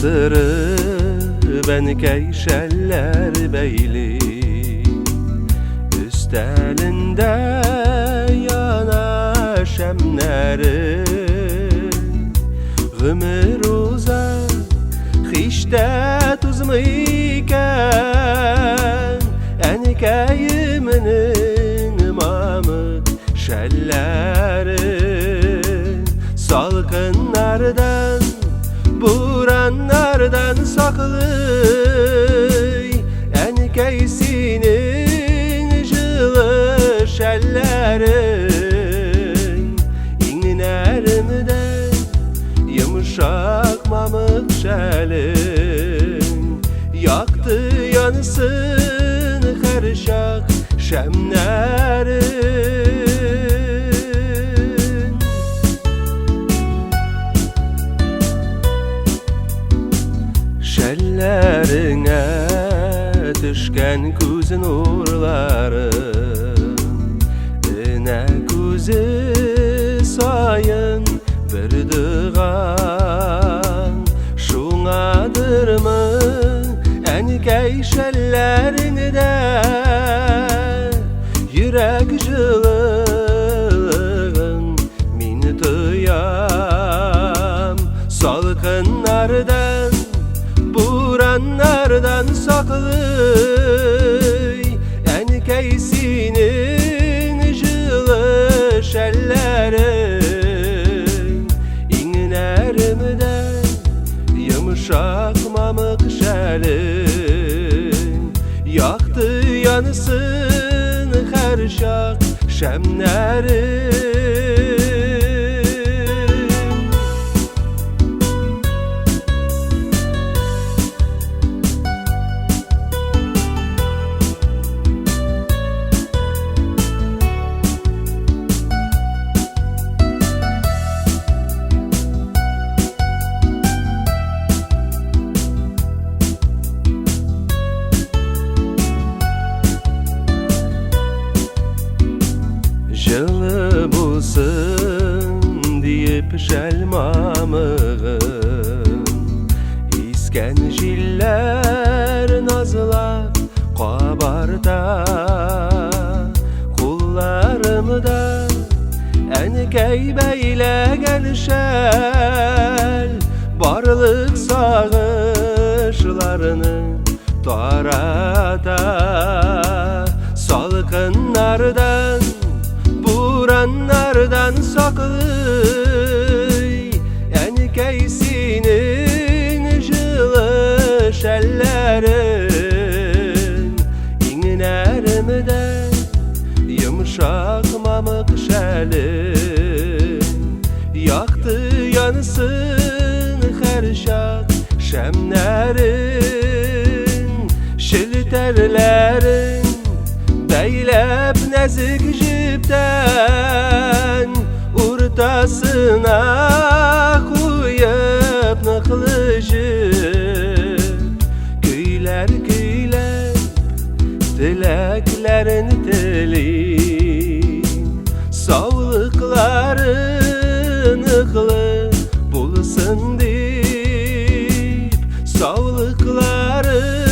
bastırır beni keyşeller beyli. Üstelinde yana şemleri, gümür uzak hiçte tuzmuyken, enikeyiminin imamı şelleri. Salkınlardan, buranlardan saklı, enikeysinin jılı şelleri. İnlerimden yumuşak mamık şelin, yaktı yansın her şak şemlerin. Şellerine düşken göz nurların, ne gözü sayın bir dığan. Şunadır mı enikey şellerinde yürek jılığın min duyam. Salkınlardan, buranlardan saklı, enikeysinin jılı şelleri. İnlerimden yumuşak mamık şelin, yaktı yansın her şak şemlerin. Jılı bulsun deyip şelmamığım, isken jiller nazlap kabarda. Kullarımda enikey beyle gelşel, barlık sağışlarını tarada. Salkınlardan, buranlardan saklı, enikeysinin jılı şellerin. İnlerimden yumuşak mamık şelin, yaktı yansın her şak şemlerin. Şilterlerin beylep nezik jipten, urtasına koyup nıklı jip. Küyler küylep dileklerini dilin, sağlıkları nıklı bulsun deyip, sağlıkları